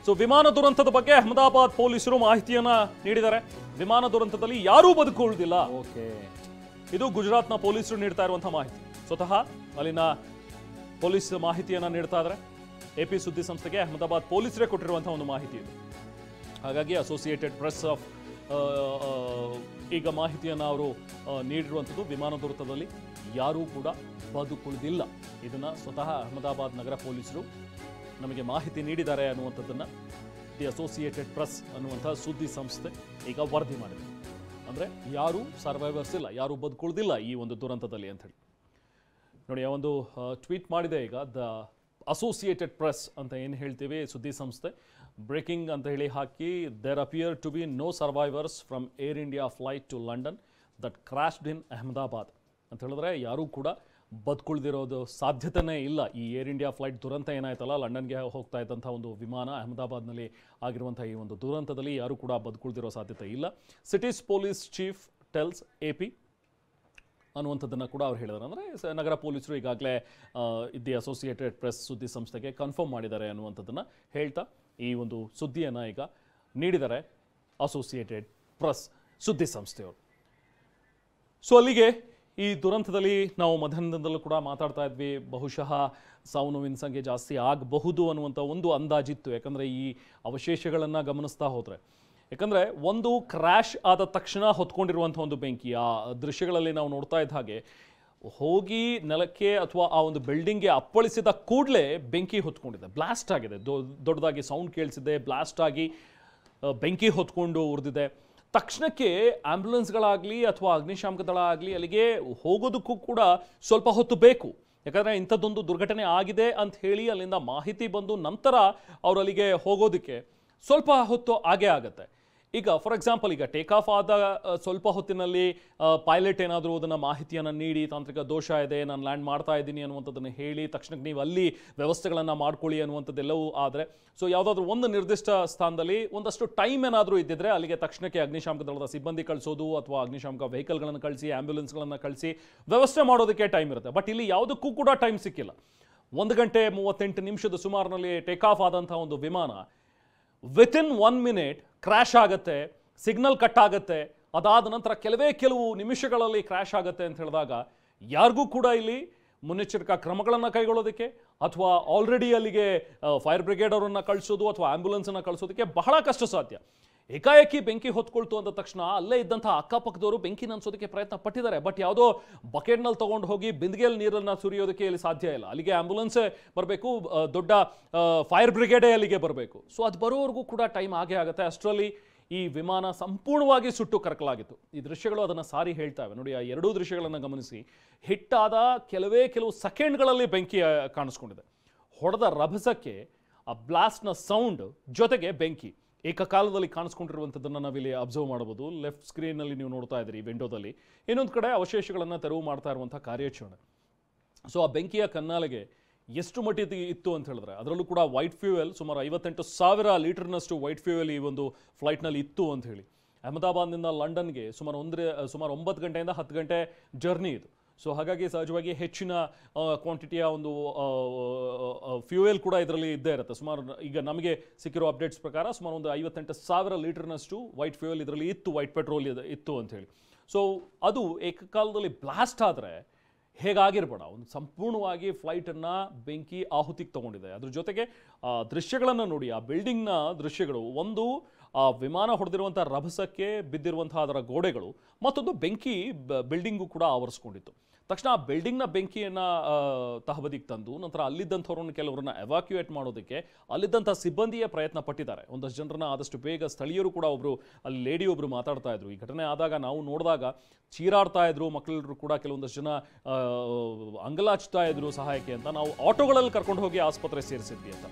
So ವಿಮಾನ ದುರಂತದ ಬಗ್ಗೆ ಅಹಮದಾಬಾದ್ ಪೊಲೀಸರು ಮಾಹಿತಿಯನ್ನ ನೀಡಿದ್ದಾರೆ. ವಿಮಾನ ದುರಂತದಲ್ಲಿ ಯಾರೂ ಬದುಕುಳಿದಿಲ್ಲ. ಓಕೆ, ಇದು ಗುಜರಾತ್ನ ಪೊಲೀಸರು ನೀಡ್ತಾ ಇರುವಂತಹ ಮಾಹಿತಿ. ಸ್ವತಃ ಅಲ್ಲಿನ ಪೊಲೀಸ್ ಮಾಹಿತಿಯನ್ನ ನೀಡ್ತಾ ಇದ್ದಾರೆ. ಎಪಿ ಸುದ್ದಿ ಸಂಸ್ಥೆಗೆ ಅಹಮದಾಬಾದ್ ಪೊಲೀಸರೇ ಕೊಟ್ಟಿರುವಂತಹ ಒಂದು ಮಾಹಿತಿ ಇದು. ಹಾಗಾಗಿ ಅಸೋಸಿಯೇಟೆಡ್ ಪ್ರೆಸ್ ಆಫ್ ಈಗ ಮಾಹಿತಿಯನ್ನು ಅವರು ನೀಡಿರುವಂಥದ್ದು. ವಿಮಾನ ದುರಂತದಲ್ಲಿ ಯಾರೂ ಕೂಡ ಬದುಕುಳಿದಿಲ್ಲ. ಇದನ್ನ ಸ್ವತಃ ಅಹಮದಾಬಾದ್ ನಗರ ಪೊಲೀಸರು ನಮಗೆ ಮಾಹಿತಿ ನೀಡಿದ್ದಾರೆ ಅನ್ನುವಂಥದ್ದನ್ನು ದಿ ಅಸೋಸಿಯೇಟೆಡ್ ಪ್ರೆಸ್ ಅನ್ನುವಂಥ ಸುದ್ದಿ ಸಂಸ್ಥೆ ಈಗ ವರದಿ ಮಾಡಿದೆ. ಅಂದರೆ ಯಾರೂ ಸರ್ವೈವರ್ಸ್ ಇಲ್ಲ, ಯಾರೂ ಬದುಕುಳಿದಿಲ್ಲ ಈ ಒಂದು ದುರಂತದಲ್ಲಿ ಅಂಥೇಳಿ ನೋಡಿ. ಆ ಒಂದು ಟ್ವೀಟ್ ಮಾಡಿದೆ ಈಗ ದ ಅಸೋಸಿಯೇಟೆಡ್ ಪ್ರೆಸ್ ಅಂತ ಏನು ಹೇಳ್ತೀವಿ ಸುದ್ದಿ ಸಂಸ್ಥೆ. ಬ್ರೇಕಿಂಗ್ ಅಂತ ಹೇಳಿ ಹಾಕಿ, there appear to be no survivors from Air India flight to London that crashed in Ahmedabad ಅಂತ ಹೇಳಿದ್ರೆ ಯಾರೂ ಕೂಡ ಬದುಕುಳಿದಿರೋದು ಸಾಧ್ಯತೆಯೇ ಇಲ್ಲ. ಈ ಏರ್ ಇಂಡಿಯಾ ಫ್ಲೈಟ್ ದುರಂತ ಏನಾಯ್ತಲ್ಲ, ಲಂಡನ್ಗೆ ಹೋಗ್ತಾ ಇದ್ದಂಥ ಒಂದು ವಿಮಾನ ಅಹಮದಾಬಾದ್ನಲ್ಲಿ ಆಗಿರುವಂಥ ಈ ಒಂದು ದುರಂತದಲ್ಲಿ ಯಾರೂ ಕೂಡ ಬದುಕುಳಿದಿರೋ ಸಾಧ್ಯತೆ ಇಲ್ಲ. Cities police chief tells AP ಅನ್ನುವಂಥದ್ದನ್ನು ಕೂಡ ಅವ್ರು ಹೇಳಿದ್ದಾರೆ. ಅಂದರೆ ನಗರ ಪೊಲೀಸರು ಈಗಾಗಲೇ ದಿ ಅಸೋಸಿಯೇಟೆಡ್ ಪ್ರೆಸ್ ಸುದ್ದಿ ಸಂಸ್ಥೆಗೆ ಕನ್ಫರ್ಮ್ ಮಾಡಿದ್ದಾರೆ ಅನ್ನುವಂಥದ್ದನ್ನು ಹೇಳ್ತಾ ಈ ಒಂದು ಸುದ್ದಿಯನ್ನು ಈಗ ನೀಡಿದ್ದಾರೆ ಅಸೋಸಿಯೇಟೆಡ್ ಪ್ರೆಸ್ ಸುದ್ದಿ ಸಂಸ್ಥೆಯವರು. ಸೊ ಅಲ್ಲಿಗೆ ಈ ದುರಂತದಲ್ಲಿ ನಾವು ಮಧ್ಯಾಹ್ನದಲ್ಲೂ ಕೂಡ ಮಾತಾಡ್ತಾ ಇದ್ವಿ, ಬಹುಶಃ ಸಾವು ನೋವಿನ ಸಂಖ್ಯೆ ಜಾಸ್ತಿ ಆಗಬಹುದು ಅನ್ನುವಂಥ ಒಂದು ಅಂದಾಜಿತ್ತು. ಯಾಕಂದರೆ ಈ ಅವಶೇಷಗಳನ್ನು ಗಮನಿಸ್ತಾ ಹೋದರೆ, ಯಾಕಂದರೆ ಒಂದು ಕ್ರ್ಯಾಶ್ ಆದ ತಕ್ಷಣ ಹೊತ್ಕೊಂಡಿರುವಂಥ ಒಂದು ಬೆಂಕಿ ಆ ದೃಶ್ಯಗಳಲ್ಲಿ ನಾವು ನೋಡ್ತಾ ಇದ್ದ ಹಾಗೆ ಹೋಗಿ ನೆಲಕ್ಕೆ ಅಥವಾ ಆ ಒಂದು ಬಿಲ್ಡಿಂಗ್ಗೆ ಅಪ್ಪಳಿಸಿದ ಕೂಡಲೇ ಬೆಂಕಿ ಹೊತ್ಕೊಂಡಿದೆ, ಬ್ಲಾಸ್ಟ್ ಆಗಿದೆ. ದೊಡ್ಡದಾಗಿ ಸೌಂಡ್ ಕೇಳಿಸಿದೆ, ಬ್ಲಾಸ್ಟ್ ಆಗಿ ಬೆಂಕಿ ಹೊತ್ಕೊಂಡು ಉರಿದಿದೆ. ತಕ್ಷಣಕ್ಕೆ ಆಂಬ್ಯುಲೆನ್ಸ್ಗಳಾಗಲಿ ಅಥವಾ ಅಗ್ನಿಶಾಮಕ ದಳ ಆಗಲಿ ಅಲ್ಲಿಗೆ ಹೋಗೋದಕ್ಕೂ ಕೂಡ ಸ್ವಲ್ಪ ಹೊತ್ತು ಬೇಕು. ಯಾಕಂದರೆ ಇಂಥದ್ದೊಂದು ದುರ್ಘಟನೆ ಆಗಿದೆ ಅಂತ ಹೇಳಿ ಅಲ್ಲಿಂದ ಮಾಹಿತಿ ಬಂದು ನಂತರ ಅವರು ಅಲ್ಲಿಗೆ ಹೋಗೋದಕ್ಕೆ ಸ್ವಲ್ಪ ಹೊತ್ತು ಆಗೇ ಆಗುತ್ತೆ. ಈಗ ಫಾರ್ ಎಕ್ಸಾಂಪಲ್ ಈಗ ಟೇಕ್ ಆಫ್ ಆದ ಸ್ವಲ್ಪ ಹೊತ್ತಿನಲ್ಲಿ ಪೈಲಟ್ ಏನಾದರೂ ಅದನ್ನು ಮಾಹಿತಿಯನ್ನು ನೀಡಿ ತಾಂತ್ರಿಕ ದೋಷ ಇದೆ, ನಾನು ಲ್ಯಾಂಡ್ ಮಾಡ್ತಾ ಇದ್ದೀನಿ ಅನ್ನುವಂಥದ್ದನ್ನು ಹೇಳಿ ತಕ್ಷಣಕ್ಕೆ ನೀವು ಅಲ್ಲಿ ವ್ಯವಸ್ಥೆಗಳನ್ನು ಮಾಡ್ಕೊಳ್ಳಿ ಅನ್ನುವಂಥದ್ದೆಲ್ಲವೂ ಆದರೆ, ಸೊ ಯಾವುದಾದ್ರೂ ಒಂದು ನಿರ್ದಿಷ್ಟ ಸ್ಥಾನದಲ್ಲಿ ಒಂದಷ್ಟು ಟೈಮ್ ಏನಾದರೂ ಇದ್ದಿದ್ರೆ ಅಲ್ಲಿಗೆ ತಕ್ಷಣಕ್ಕೆ ಅಗ್ನಿಶಾಮಕ ದಳದ ಸಿಬ್ಬಂದಿ ಕಳಿಸೋದು ಅಥವಾ ಅಗ್ನಿಶಾಮಕ ವೆಹಿಕಲ್ಗಳನ್ನು ಕಳಿಸಿ ಆಂಬ್ಯುಲೆನ್ಸ್ಗಳನ್ನು ಕಳಿಸಿ ವ್ಯವಸ್ಥೆ ಮಾಡೋದಕ್ಕೆ ಟೈಮ್ ಇರುತ್ತೆ. ಬಟ್ ಇಲ್ಲಿ ಯಾವುದಕ್ಕೂ ಕೂಡ ಟೈಮ್ ಸಿಕ್ಕಿಲ್ಲ. 1 ಗಂಟೆ 38 ನಿಮಿಷದ ಸುಮಾರಿನಲ್ಲಿ ಟೇಕ್ ಆಫ್ ಆದಂಥ ಒಂದು ವಿಮಾನ ವಿತಿನ್ 1 ಮಿನಿಟ್ ಕ್ರ್ಯಾಶ್ ಆಗುತ್ತೆ, ಸಿಗ್ನಲ್ ಕಟ್ ಆಗುತ್ತೆ. ಅದಾದ ನಂತರ ಕೆಲವು ನಿಮಿಷಗಳಲ್ಲಿ ಕ್ರ್ಯಾಶ್ ಆಗುತ್ತೆ ಅಂತ ಹೇಳಿದಾಗ ಯಾರಿಗೂ ಕೂಡ ಇಲ್ಲಿ ಮುನ್ನೆಚ್ಚರಿಕಾ ಕ್ರಮಗಳನ್ನು ಕೈಗೊಳ್ಳೋದಕ್ಕೆ ಅಥವಾ ಆಲ್ರೆಡಿ ಅಲ್ಲಿಗೆ ಫೈರ್ ಬ್ರಿಗೇಡ್ ಅವರನ್ನು ಕಳಿಸೋದು ಅಥವಾ ಆಂಬ್ಯುಲೆನ್ಸನ್ನು ಕಳಿಸೋದಕ್ಕೆ ಬಹಳ ಕಷ್ಟ ಸಾಧ್ಯ. ಏಕಾಏಕಿ ಬೆಂಕಿ ಹೊತ್ಕೊಳ್ತು ಅಂದ ತಕ್ಷಣ ಅಲ್ಲೇ ಇದ್ದಂಥ ಅಕ್ಕಪಕ್ಕದವರು ಬೆಂಕಿ ನಂದಿಸೋದಕ್ಕೆ ಪ್ರಯತ್ನ ಪಟ್ಟಿದ್ದಾರೆ. ಬಟ್ ಯಾವುದೋ ಬಕೆಟ್ನಲ್ಲಿ ತೊಗೊಂಡು ಹೋಗಿ ಬಿಂದಿಗೆಯಲ್ಲಿ ನೀರನ್ನು ಸುರಿಯೋದಕ್ಕೆ ಇಲ್ಲಿ ಸಾಧ್ಯ ಇಲ್ಲ. ಅಲ್ಲಿಗೆ ಆಂಬ್ಯುಲೆನ್ಸೇ ಬರಬೇಕು, ದೊಡ್ಡ ಫೈರ್ ಬ್ರಿಗೇಡೇ ಅಲ್ಲಿಗೆ ಬರಬೇಕು. ಸೊ ಅದು ಬರೋವರೆಗೂ ಕೂಡ ಟೈಮ್ ಆಗೇ ಆಗುತ್ತೆ. ಅಷ್ಟರಲ್ಲಿ ಈ ವಿಮಾನ ಸಂಪೂರ್ಣವಾಗಿ ಸುಟ್ಟು ಕರಕಲಾಗಿತ್ತು. ಈ ದೃಶ್ಯಗಳು ಅದನ್ನು ಸಾರಿ ಹೇಳ್ತಾವೆ ನೋಡಿ. ಆ ಎರಡೂ ದೃಶ್ಯಗಳನ್ನು ಗಮನಿಸಿ, ಹಿಟ್ಟಾದ ಕೆಲವು ಸೆಕೆಂಡ್ಗಳಲ್ಲಿ ಬೆಂಕಿ ಕಾಣಿಸ್ಕೊಂಡಿದೆ. ಹೊಡೆದ ರಭಸಕ್ಕೆ ಆ ಬ್ಲಾಸ್ಟ್ನ ಸೌಂಡ್ ಜೊತೆಗೆ ಬೆಂಕಿ ಏಕಕಾಲದಲ್ಲಿ ಕಾಣಿಸ್ಕೊಂಡಿರುವಂಥದ್ದನ್ನು ನಾವಿಲ್ಲಿ ಅಬ್ಸರ್ವ್ ಮಾಡಬಹುದು. ಲೆಫ್ಟ್ ಸ್ಕ್ರೀನಲ್ಲಿ ನೀವು ನೋಡ್ತಾ ಇದ್ದೀರಿ ವಿಂಡೋದಲ್ಲಿ. ಇನ್ನೊಂದು ಕಡೆ ಅವಶೇಷಗಳನ್ನು ತೆರವು ಮಾಡ್ತಾ ಇರುವಂಥ ಕಾರ್ಯಾಚರಣೆ. ಸೊ ಆ ಬೆಂಕಿಯ ಕನ್ನಾಲೆಗೆ ಎಷ್ಟು ಮಟ್ಟಿಗೆ ಇತ್ತು ಅಂತ ಹೇಳಿದ್ರೆ, ಅದರಲ್ಲೂ ಕೂಡ ವೈಟ್ ಫ್ಯೂಯಲ್ ಸುಮಾರು 58,000 ಲೀಟರ್ನಷ್ಟು ವೈಟ್ ಫ್ಯೂಯಲ್ ಈ ಒಂದು ಫ್ಲೈಟ್ನಲ್ಲಿ ಇತ್ತು ಅಂತ ಹೇಳಿ. ಅಹಮದಾಬಾದ್ನಿಂದ ಲಂಡನ್ಗೆ ಸುಮಾರು 9 ಗಂಟೆಯಿಂದ 10 ಗಂಟೆ ಜರ್ನಿ ಇದು. ಸೊ ಹಾಗಾಗಿ ಸಹಜವಾಗಿ ಹೆಚ್ಚಿನ ಕ್ವಾಂಟಿಟಿಯ ಒಂದು ಫ್ಯೂಯಲ್ ಕೂಡ ಇದರಲ್ಲಿ ಇದ್ದೇ ಇರುತ್ತೆ. ಸುಮಾರು ಈಗ ನಮಗೆ ಸಿಕ್ಕಿರೋ ಅಪ್ಡೇಟ್ಸ್ ಪ್ರಕಾರ ಸುಮಾರು ಒಂದು 58,000 ಲೀಟರ್ನಷ್ಟು ವೈಟ್ ಫ್ಯೂಯಲ್ ಇದರಲ್ಲಿ ಇತ್ತು, ವೈಟ್ ಪೆಟ್ರೋಲ್ ಇತ್ತು ಅಂಥೇಳಿ. ಸೊ ಅದು ಏಕಕಾಲದಲ್ಲಿ ಬ್ಲಾಸ್ಟ್ ಆದರೆ ಹೇಗಾಗಿರ್ಬೇಡ, ಒಂದು ಸಂಪೂರ್ಣವಾಗಿ ಫ್ಲೈಟನ್ನು ಬೆಂಕಿ ಆಹುತಿಗೆ ತೊಗೊಂಡಿದೆ. ಅದ್ರ ಜೊತೆಗೆ ದೃಶ್ಯಗಳನ್ನು ನೋಡಿ, ಆ ಬಿಲ್ಡಿಂಗ್ನ ದೃಶ್ಯಗಳು, ಒಂದು ಆ ವಿಮಾನ ಹೊಡೆದಿರುವಂಥ ರಭಸಕ್ಕೆ ಬಿದ್ದಿರುವಂತಹ ಅದರ ಗೋಡೆಗಳು, ಮತ್ತೊಂದು ಬೆಂಕಿ ಬಿಲ್ಡಿಂಗು ಕೂಡ ಆವರಿಸ್ಕೊಂಡಿತ್ತು. ತಕ್ಷಣ ಆ ಬಿಲ್ಡಿಂಗ್ನ ಬೆಂಕಿಯನ್ನು ತಹಬದಿಗೆ ತಂದು ನಂತರ ಅಲ್ಲಿದ್ದಂಥವ್ರನ್ನ ಕೆಲವರನ್ನ ಎವಾಕ್ಯುಯೇಟ್ ಮಾಡೋದಕ್ಕೆ ಅಲ್ಲಿದ್ದಂಥ ಸಿಬ್ಬಂದಿಯ ಪ್ರಯತ್ನ ಪಟ್ಟಿದ್ದಾರೆ. ಒಂದಷ್ಟು ಜನರನ್ನ ಆದಷ್ಟು ಬೇಗ ಸ್ಥಳೀಯರು ಕೂಡ ಅಲ್ಲಿ ಲೇಡಿ ಒಬ್ಬರು ಮಾತಾಡ್ತಾ ಇದ್ರು. ಈ ಘಟನೆ ಆದಾಗ ನಾವು ನೋಡಿದಾಗ ಚೀರಾಡ್ತಾ ಇದ್ರು ಮಕ್ಕಳು ಕೂಡ, ಕೆಲವೊಂದಷ್ಟು ಜನ ಅಂಗಲಾಚ್ತಾ ಇದ್ರು ಸಹಾಯಕ್ಕೆ ಅಂತ. ನಾವು ಆಟೋಗಳಲ್ಲಿ ಕರ್ಕೊಂಡು ಹೋಗಿ ಆಸ್ಪತ್ರೆ ಸೇರಿಸಿದ್ವಿ ಅಂತ.